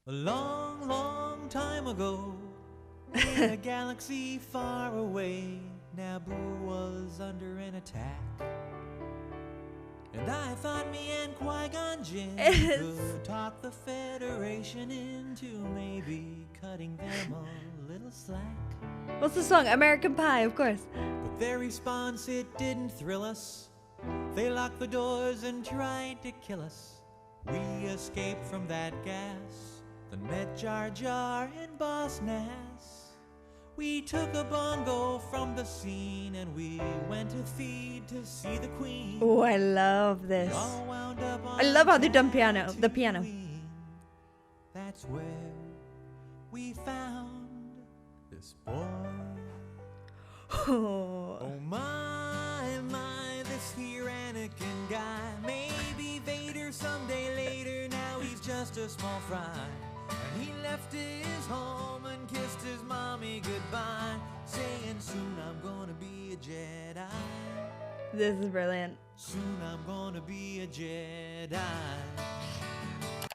A long, long time ago, in a galaxy far away, Naboo was under an attack. And I thought me and Qui-Gon Jinn could talk the Federation into maybe cutting them a little slack. What's the song? American Pie, of course. But their response, it didn't thrill us. They locked the doors and tried to kill us. We escaped from that gas, then met Jar Jar and Boss Nass. We took a bongo from the scene and we went to feed to see the Queen. Oh, I love this. I love how they've done the piano. That's where we found this boy. Oh my, this here Anakin guy. Maybe Vader someday later, now he's just a small fry. And he left his home and kissed his mommy goodbye, saying soon I'm gonna be a Jedi. This is brilliant. Soon I'm gonna be a Jedi.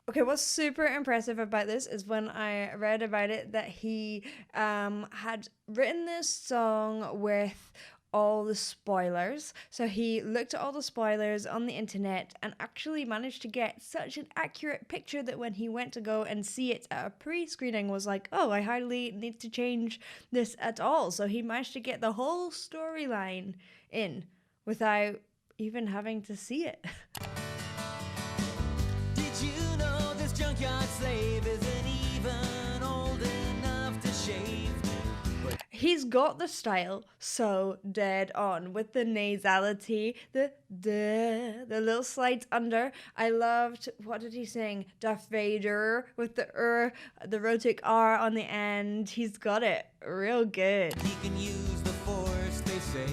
Okay, what's super impressive about this is when I read about it that he had written this song with all the spoilers. So he looked at all the spoilers on the internet and actually managed to get such an accurate picture that when he went to go and see it at a pre-screening was like, oh, I hardly need to change this at all. So he managed to get the whole storyline in without even having to see it. Did you know this junkyard slave isn't even old enough to shave? He's got the style so dead on with the nasality, the little slides under. I loved, what did he sing? Darth Vader with the rhotic R on the end. He's got it real good. He can use the Force, they say.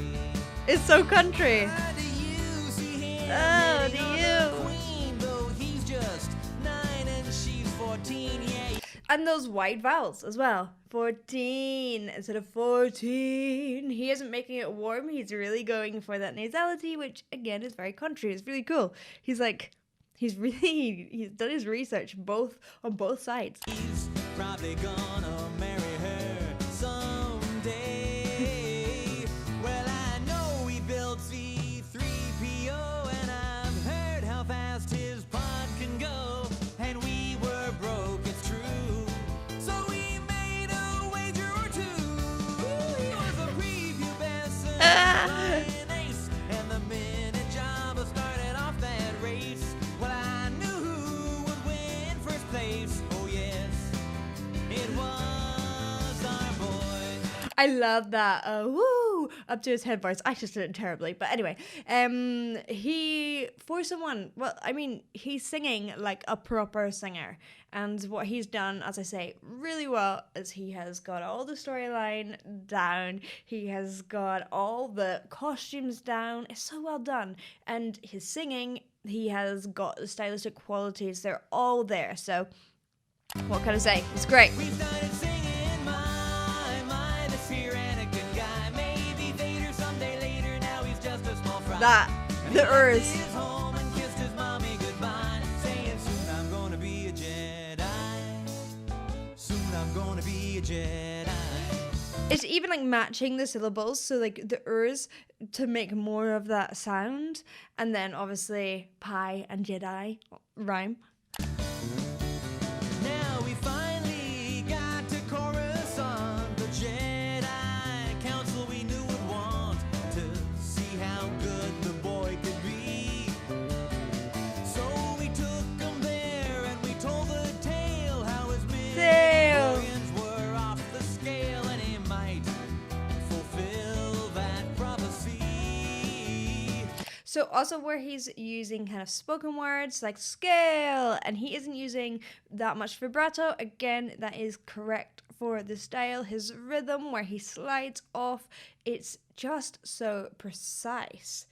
It's so country. How do you see him? Oh, do hitting you? on the Queen, though he's just 9 and she's 14, yeah. And those white vowels as well. 14 instead of 14. He isn't making it warm. He's really going for that nasality, which again is very country. It's really cool. He's done his research on both sides. He's probably gonna marry her someday. Well, I know he built C-3PO, and I've heard how fast his pod can go. And we were broke, it's true. So we made a wager or two. He was a prepubescent flying ace, and the minute Jabba started off that race, well, I knew who would win first place. Oh yes, it was our boy. I love that. Woo! Up to his head voice. I just did it terribly. But anyway, he's singing like a proper singer. And what he's done, as I say, really well is he has got all the storyline down. He has got all the costumes down. It's so well done. And his singing, he has got the stylistic qualities. They're all there. So what can I say? It's great. We started singing, my, this here Anakin guy. Maybe Vader someday later, now he's just a small fry. The Urs. His home and kissed his mommy goodbye, saying soon I'm gonna be a Jedi. Soon I'm gonna be a Jedi. It's even like matching the syllables, so like the Urs to make more of that sound, and then obviously pie and Jedi rhyme. Now we finally got to Coruscant, the Jedi Council we knew would want to see how good the boy could be. So we took him there and we told the tale how his midichlorians were off the scale, and he might fulfill that prophecy. So also where he's using kind of spoken words like scale, and he isn't using that much vibrato. Again, that is correct for the style. His rhythm where he slides off, it's just so precise.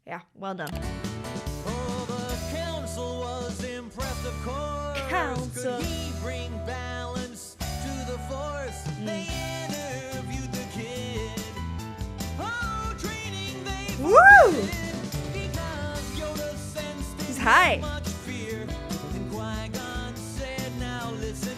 Yeah, well done. Oh, the council was impressed, of course. Council. Could he bring balance to the Force? They interviewed the kid. Oh, training they Woo! because Yoda sensed He's high. much fear. And Qui-Gon said, now listen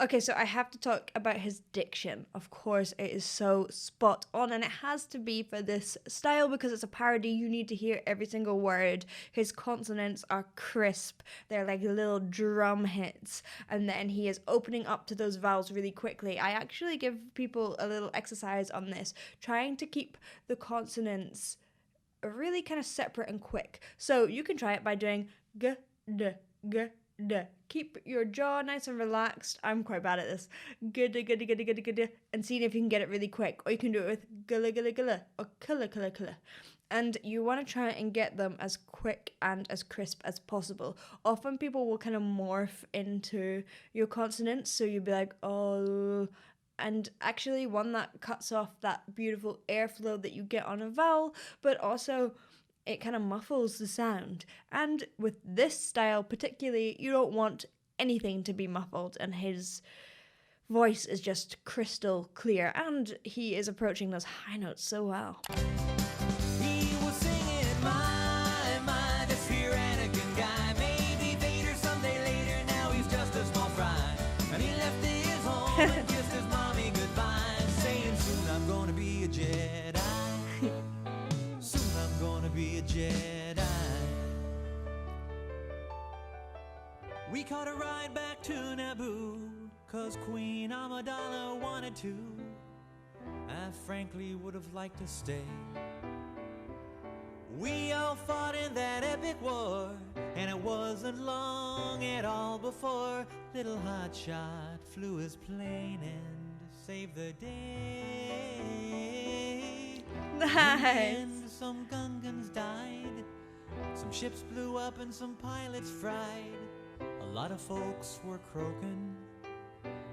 Okay, so I have to talk about his diction. Of course, it is so spot on, and it has to be for this style because it's a parody. You need to hear every single word. His consonants are crisp, they're like little drum hits, and then he is opening up to those vowels really quickly. I actually give people a little exercise on this, trying to keep the consonants really kind of separate and quick. So you can try it by doing g, d, g, d. Keep your jaw nice and relaxed. I'm quite bad at this. G, d, g, d, g, d, g, d, g, d, and seeing if you can get it really quick. Or you can do it with gullah, gullah, gullah, or kulla, kulla, kulla. And you want to try and get them as quick and as crisp as possible. Often people will kind of morph into your consonants, so you'll be like, oh, and actually one that cuts off that beautiful airflow that you get on a vowel, but also it kind of muffles the sound. And with this style particularly, you don't want anything to be muffled, and his voice is just crystal clear, and he is approaching those high notes so well. He was singing, my, this here Anakin guy. Maybe Vader someday later, now he's just a small fry. And he left his home and kissed his mommy goodbye, saying soon I'm gonna be a Jedi. Soon I'm gonna be a Jedi. We caught a ride back to Naboo, 'cause Queen Amidala wanted to. I frankly would have liked to stay. We all fought in that epic war, and it wasn't long at all before little hotshot flew his plane and saved the day. Nice. And some Gungans died, some ships blew up, and some pilots fried. A lot of folks were croaking,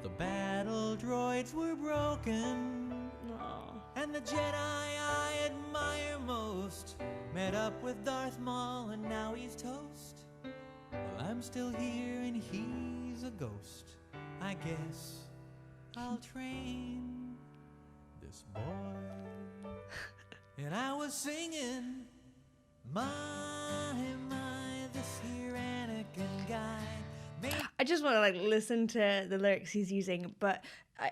the battle droids were broken. Aw. And the Jedi I admire most met up with Darth Maul, and now he's toast. Well, I'm still here and he's a ghost. I guess I'll train this boy. And I was singing, my, this here Anakin guy. I just want to like listen to the lyrics he's using, but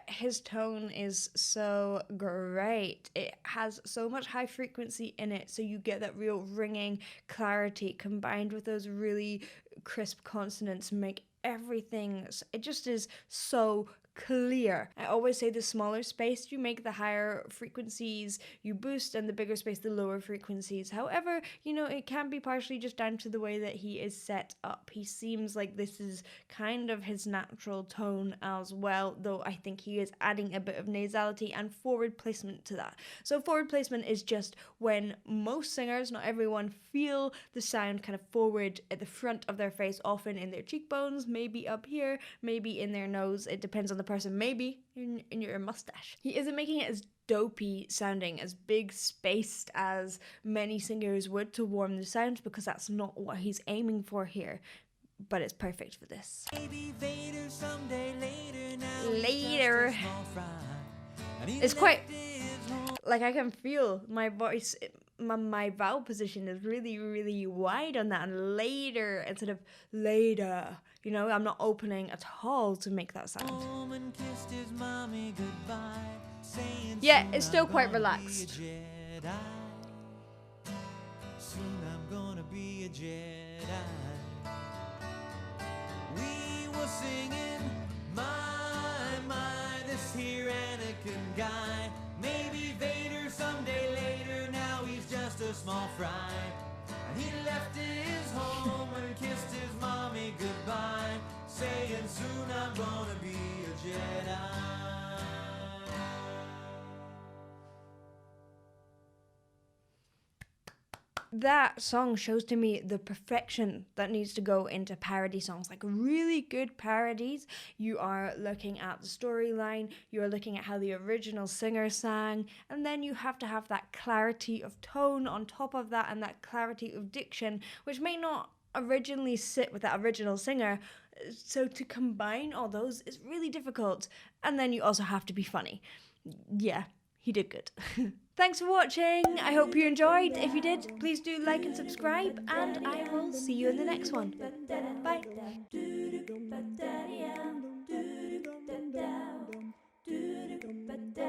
his tone is so great. It has so much high frequency in it, so you get that real ringing clarity combined with those really crisp consonants, make everything, it just is so clear. I always say the smaller space you make, the higher frequencies you boost, and the bigger space, the lower frequencies. However, you know, it can be partially just down to the way that he is set up. He seems like this is kind of his natural tone as well, though I think he is adding a bit of nasality and forward placement to that. So forward placement is just when most singers, not everyone, feel the sound kind of forward at the front of their face, often in their cheekbones, maybe up here, maybe in their nose. It depends on the person, maybe in your mustache. He isn't making it as dopey sounding, as big spaced as many singers would to warm the sound, because that's not what he's aiming for here. But it's perfect for this. Maybe Vader someday later, now Later. It's quite, like, I can feel my voice, my vowel position is really, really wide on that, and later instead of later. You know, I'm not opening at all to make that sound. Yeah, it's still quite relaxed. Soon I'm gonna be a Jedi. We were singing, my, this here Anakin guy. Maybe Vader someday later, now he's just a small fry. And he left his home and kissed his mommy goodbye, saying soon I'm gonna be a Jedi. That song shows to me the perfection that needs to go into parody songs. Like really good parodies, you are looking at the storyline, you are looking at how the original singer sang, and then you have to have that clarity of tone on top of that, and that clarity of diction, which may not originally sit with that original singer. So to combine all those is really difficult. And then you also have to be funny. Yeah, he did good. Thanks for watching. I hope you enjoyed. If you did, please do like and subscribe, and I will see you in the next one. Bye. but